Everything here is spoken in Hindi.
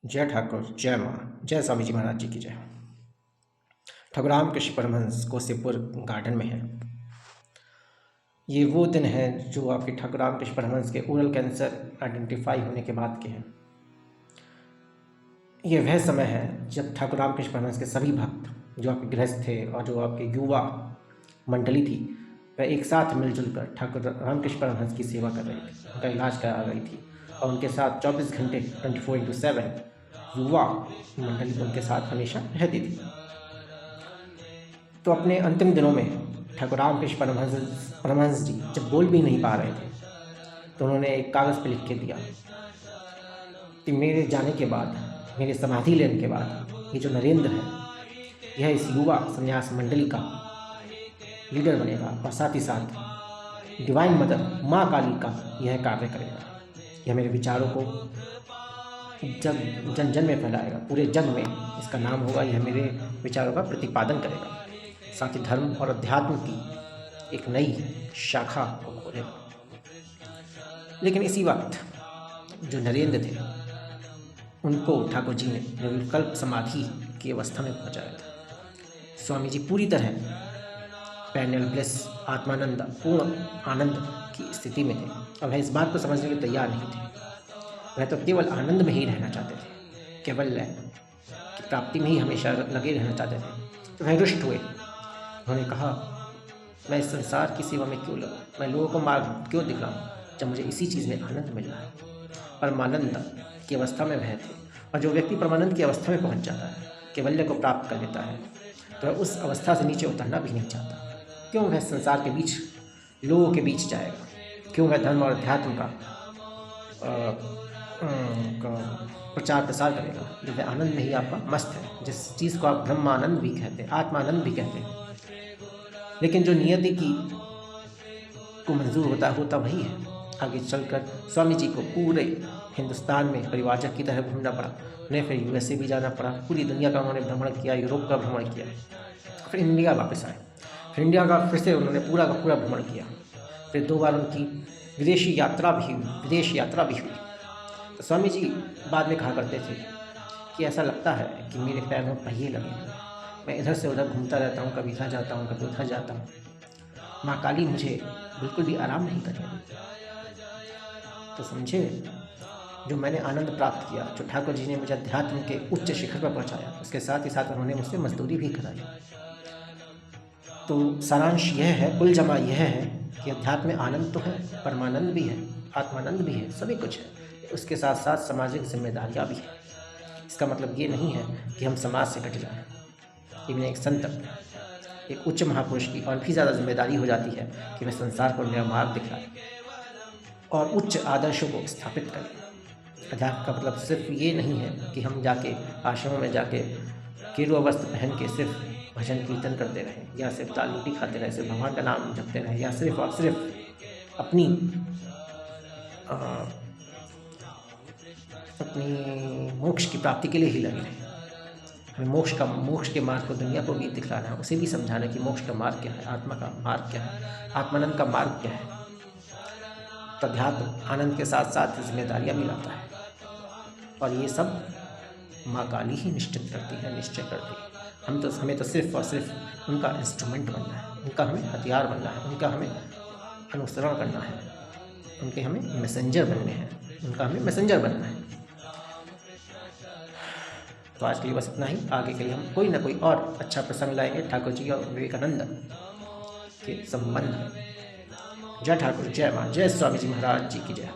जय ठाकुर, जय माँ, जय स्वामी जी महाराज जी की जय। ठाकुर रामकृष्ण परमहंस कोसेपुर गार्डन में है। ये वो दिन है जो आपके ठाकुर रामकृष्ण परमहंस के ओरल कैंसर आइडेंटिफाई होने के बाद के हैं। ये वह समय है जब ठाकुर रामकृष्ण परमहंस के सभी भक्त जो आपके गृहस्थ थे और जो आपके युवा मंडली थी, वह एक साथ मिलजुल कर ठाकुर रामकृष्ण परमहंस की सेवा कर रही थी, उनका इलाज करा रही थी। और उनके साथ 24 घंटे 24/7 युवा मंडली उनके साथ हमेशा रहती थी। तो अपने अंतिम दिनों में ठाकुर रामकृष्ण परमहंस जी जब बोल भी नहीं पा रहे थे, तो उन्होंने एक कागज़ पर लिख के दिया कि मेरे जाने के बाद, मेरे समाधि लेने के बाद, ये जो नरेंद्र है, यह इस युवा संन्यास मंडली का लीडर बनेगा और साथ ही साथ डिवाइन मदर माँ काली का यह कार्य करेगा। यह मेरे विचारों को जन जन में फैलाएगा, पूरे जग में इसका नाम होगा, यह मेरे विचारों का प्रतिपादन करेगा, साथ ही धर्म और अध्यात्म की एक नई शाखा को खोलेगा। लेकिन इसी वक्त जो नरेंद्र थे, उनको ठाकुर जी ने निर्विकल्प समाधि की अवस्था में पहुंचाया था। स्वामी जी पूरी तरह पैरनल ब्लिस, आत्मानंद, पूर्ण आनंद की स्थिति में थे और वह इस बात को समझने के तैयार नहीं थे। वह तो केवल आनंद में ही रहना चाहते थे, केवल लय की प्राप्ति में ही हमेशा लगे रहना चाहते थे। तो वह रुष्ट हुए। उन्होंने कहा, मैं इस संसार की सेवा में क्यों लगूं, मैं लोगों को मार्ग क्यों दिखलाऊं जब मुझे इसी चीज़ में आनंद मिल रहा है। परमानंद की अवस्था में वह थे, और जो व्यक्ति परमानंद की अवस्था में पहुंच जाता है, केवल्य को प्राप्त कर लेता है, तो वह उस अवस्था से नीचे उतरना भी नहीं चाहता। क्यों वह संसार के बीच, लोगों के बीच जाएगा? क्यों वह धर्म और अध्यात्म का प्रचार प्रसार करेगा जब वह आनंद में ही आपका मस्त है, जिस चीज़ को आप ब्रह्मानंद भी कहते हैं, आत्मानंद भी कहते हैं। लेकिन जो नियति की को मंजूर होता वही है। आगे चलकर स्वामी जी को पूरे हिंदुस्तान में परिवारजक की तरह घूमना पड़ा। उन्हें फिर USA भी जाना पड़ा, पूरी दुनिया का उन्होंने भ्रमण किया, यूरोप का भ्रमण किया, फिर इंडिया वापस आए। फिर इंडिया का फिर से उन्होंने पूरा का पूरा भ्रमण किया। फिर 2 बार उनकी विदेश यात्रा भी हुई। तो स्वामी जी बाद में कहा करते थे कि ऐसा लगता है कि मेरे पैर में पहिए लगे हैं, मैं इधर से उधर घूमता रहता हूँ, कभी इधर जाता हूँ, कभी उधर जाता हूँ। माँ काली मुझे बिल्कुल भी आराम नहीं करने देती। तो समझे, जो मैंने आनंद प्राप्त किया, जो ठाकुर जी ने मुझे अध्यात्म के उच्च शिखर पर पहुँचाया, उसके साथ ही साथ उन्होंने मुझसे मजदूरी भी कराई। तो सारांश यह है, कुल जमा यह है कि अध्यात्म में आनंद तो है, परमानंद भी है, आत्मानंद भी है, सभी कुछ है। उसके साथ साथ सामाजिक जिम्मेदारियाँ भी हैं। इसका मतलब ये नहीं है कि हम समाज से कट जाएं। लेकिन एक संत, एक उच्च महापुरुष की और भी ज़्यादा जिम्मेदारी हो जाती है कि वह संसार को नया मार्ग दिखाए और उच्च आदर्शों को स्थापित करें। अध्यात्म का मतलब सिर्फ ये नहीं है कि हम जाके आश्रमों में जाके गेरुआ वस्त्र पहन के सिर्फ भजन कीर्तन करते रहें, या सिर्फ दाल रोटी खाते रहें, सिर्फ भगवान का नाम जपते रहें, या सिर्फ और सिर्फ अपनी मोक्ष की प्राप्ति के लिए ही लगे रहें। हमें मोक्ष के मार्ग को दुनिया को भी दिखलाना है, उसे भी समझाना कि मोक्ष का मार्ग क्या है, आत्मा का मार्ग क्या है, आत्मानंद का मार्ग क्या है। तो अध्यात्म आनंद के साथ साथ जिम्मेदारियाँ भी लाता है, और ये सब माँ काली ही निश्चित करती है, निश्चय करती है। हमें तो सिर्फ और सिर्फ उनका इंस्ट्रूमेंट बनना है, उनका हमें हथियार बनना है, उनका हमें अनुसरण करना है, उनके हमें मैसेंजर बनने हैं, उनका हमें मैसेंजर बनना है। तो आज के लिए बस इतना ही। आगे के लिए हम कोई ना कोई और अच्छा प्रसंग लाएंगे ठाकुर जी और विवेकानंद के संबंध में। जय ठाकुर, जय माँ, जय स्वामी जी महाराज जी की जय।